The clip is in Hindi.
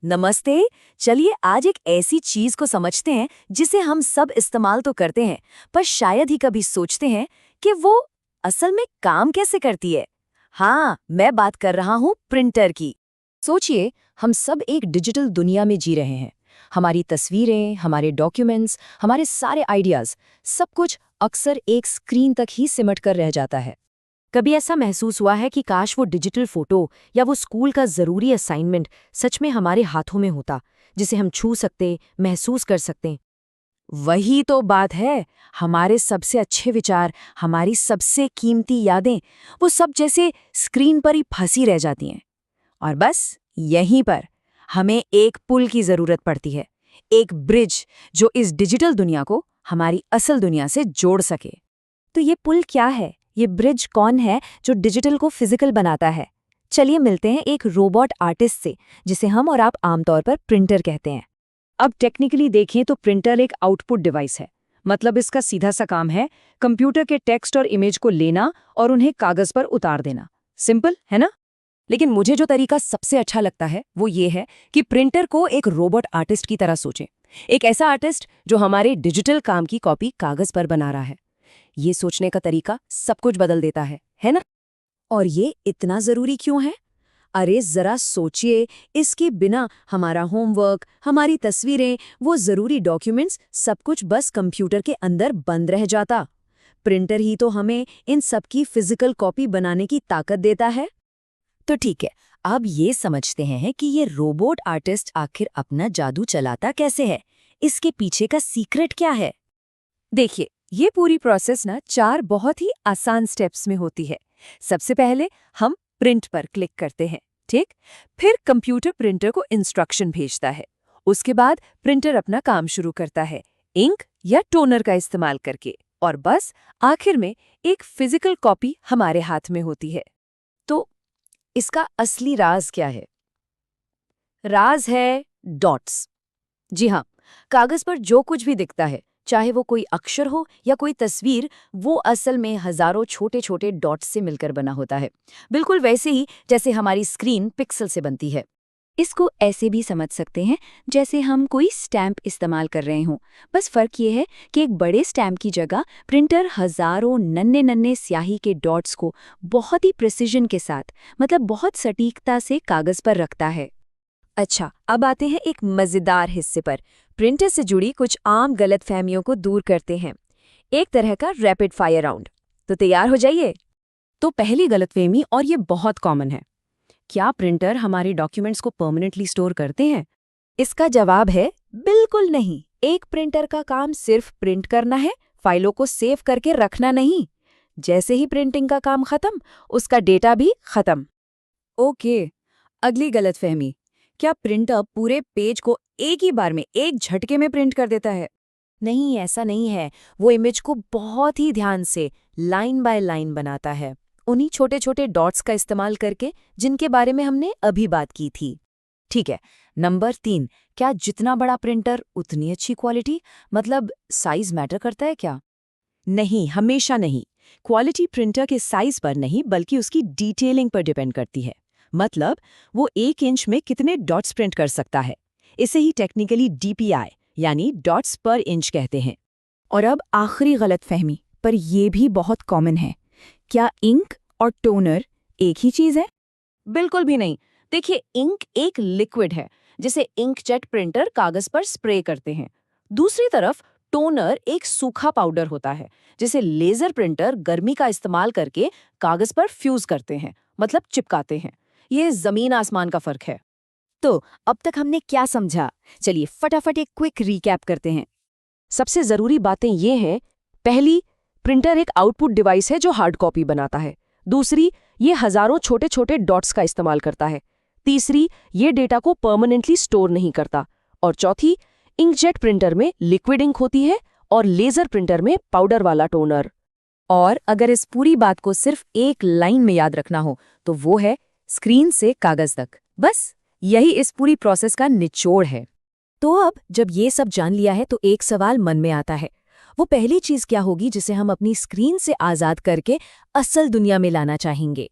नमस्ते। चलिए आज एक ऐसी चीज को समझते हैं जिसे हम सब इस्तेमाल तो करते हैं, पर शायद ही कभी सोचते हैं कि वो असल में काम कैसे करती है। हाँ, मैं बात कर रहा हूँ प्रिंटर की। सोचिए, हम सब एक डिजिटल दुनिया में जी रहे हैं। हमारी तस्वीरें, हमारे डॉक्यूमेंट्स, हमारे सारे आइडियाज, सब कुछ अक्सर एक स्क्रीन तक ही सिमट कर रह जाता है। कभी ऐसा महसूस हुआ है कि काश वो डिजिटल फोटो या वो स्कूल का ज़रूरी असाइनमेंट सच में हमारे हाथों में होता, जिसे हम छू सकते, महसूस कर सकते। वही तो बात है। हमारे सबसे अच्छे विचार, हमारी सबसे कीमती यादें, वो सब जैसे स्क्रीन पर ही फंसी रह जाती हैं। और बस यहीं पर हमें एक पुल की जरूरत पड़ती है, एक ब्रिज जो इस डिजिटल दुनिया को हमारी असल दुनिया से जोड़ सके। तो ये पुल क्या है? ये ब्रिज कौन है जो डिजिटल को फिजिकल बनाता है? चलिए मिलते हैं एक रोबोट आर्टिस्ट से, जिसे हम और आप आमतौर पर प्रिंटर कहते हैं। अब टेक्निकली देखें तो प्रिंटर एक आउटपुट डिवाइस है। मतलब इसका सीधा सा काम है कंप्यूटर के टेक्स्ट और इमेज को लेना और उन्हें कागज पर उतार देना। सिंपल है ना? लेकिन मुझे जो तरीका सबसे अच्छा लगता है वो ये है कि प्रिंटर को एक रोबोट आर्टिस्ट की तरह सोचें। एक ऐसा आर्टिस्ट जो हमारे डिजिटल काम की कॉपी कागज पर बना रहा है। ये सोचने का तरीका सब कुछ बदल देता है ना? और ये इतना जरूरी क्यों है? अरे जरा सोचिए, इसके बिना हमारा होमवर्क, हमारी तस्वीरें, वो जरूरी डॉक्यूमेंट्स, सब कुछ बस कंप्यूटर के अंदर बंद रह जाता। प्रिंटर ही तो हमें इन सब की फिजिकल कॉपी बनाने की ताकत देता है। तो ठीक है, अब ये समझते हैं कि ये रोबोट आर्टिस्ट आखिर अपना जादू चलाता कैसे है। इसके पीछे का सीक्रेट क्या है? देखिए, ये पूरी प्रोसेस ना 4 बहुत ही आसान स्टेप्स में होती है। सबसे पहले हम प्रिंट पर क्लिक करते हैं, ठीक? फिर कंप्यूटर प्रिंटर को इंस्ट्रक्शन भेजता है। उसके बाद प्रिंटर अपना काम शुरू करता है, इंक या टोनर का इस्तेमाल करके। और बस आखिर में एक फिजिकल कॉपी हमारे हाथ में होती है। तो इसका असली राज क्या है? राज है डॉट्स। जी हाँ, कागज पर जो कुछ भी दिखता है, चाहे वो कोई अक्षर हो या कोई तस्वीर, वो असल में हजारों छोटे छोटे डॉट्स से मिलकर बना होता है। बिल्कुल वैसे ही जैसे हमारी स्क्रीन पिक्सल से बनती है। इसको ऐसे भी समझ सकते हैं जैसे हम कोई स्टैम्प इस्तेमाल कर रहे हों। बस फर्क ये है कि एक बड़े स्टैम्प की जगह प्रिंटर हजारों नन्हे नन्हे स्याही के डॉट्स को बहुत ही प्रिसिजन के साथ, मतलब बहुत सटीकता से कागज पर रखता है। अच्छा, अब आते हैं एक मजेदार हिस्से पर। प्रिंटर से जुड़ी कुछ आम गलतफहमियों को दूर करते हैं। एक तरह का रैपिड फायर राउंड। तो तैयार हो जाइए। तो पहली गलतफहमी, और ये बहुत कॉमन है, क्या प्रिंटर हमारे डॉक्यूमेंट्स को परमानेंटली स्टोर करते हैं? इसका जवाब है बिल्कुल नहीं। एक प्रिंटर का काम सिर्फ प्रिंट करना है, फाइलों को सेव करके रखना नहीं। जैसे ही प्रिंटिंग का काम खत्म, उसका डेटा भी खत्म। ओके, अगली गलतफहमी, क्या प्रिंटर पूरे पेज को एक ही बार में, एक झटके में प्रिंट कर देता है? नहीं, ऐसा नहीं है। वो इमेज को बहुत ही ध्यान से लाइन बाय लाइन बनाता है, उन्हीं छोटे छोटे डॉट्स का इस्तेमाल करके जिनके बारे में हमने अभी बात की थी। ठीक है, नंबर 3, क्या जितना बड़ा प्रिंटर उतनी अच्छी क्वालिटी? मतलब साइज मैटर करता है क्या? नहीं, हमेशा नहीं। क्वालिटी प्रिंटर के साइज पर नहीं, बल्कि उसकी डिटेलिंग पर डिपेंड करती है। मतलब वो 1 इंच में कितने डॉट्स प्रिंट कर सकता है। इसे ही टेक्निकली DPI यानी डॉट्स पर इंच कहते हैं। और अब आखिरी गलतफहमी, पर यह भी बहुत कॉमन है, क्या इंक और टोनर एक ही चीज है? बिल्कुल भी नहीं। देखिए, इंक एक लिक्विड है जिसे इंकजेट प्रिंटर कागज पर स्प्रे करते हैं। दूसरी तरफ टोनर एक सूखा पाउडर होता है जिसे लेजर प्रिंटर गर्मी का इस्तेमाल करके कागज पर फ्यूज करते हैं, मतलब चिपकाते हैं। ये जमीन आसमान का फर्क है। तो अब तक हमने क्या समझा? चलिए फटाफट एक क्विक रिकैप करते हैं। सबसे जरूरी बातें ये हैं। पहली, प्रिंटर एक आउटपुट डिवाइस है जो हार्ड कॉपी बनाता है। दूसरी, ये हजारों छोटे छोटे डॉट्स का इस्तेमाल करता है। तीसरी, ये डेटा को परमानेंटली स्टोर नहीं करता। और चौथी, इंकजेट प्रिंटर में लिक्विड इंक होती है और लेजर प्रिंटर में पाउडर वाला टोनर। और अगर इस पूरी बात को सिर्फ एक लाइन में याद रखना हो तो वो है स्क्रीन से कागज तक। बस यही इस पूरी प्रोसेस का निचोड़ है। तो अब जब ये सब जान लिया है तो एक सवाल मन में आता है, वो पहली चीज क्या होगी जिसे हम अपनी स्क्रीन से आजाद करके असल दुनिया में लाना चाहेंगे?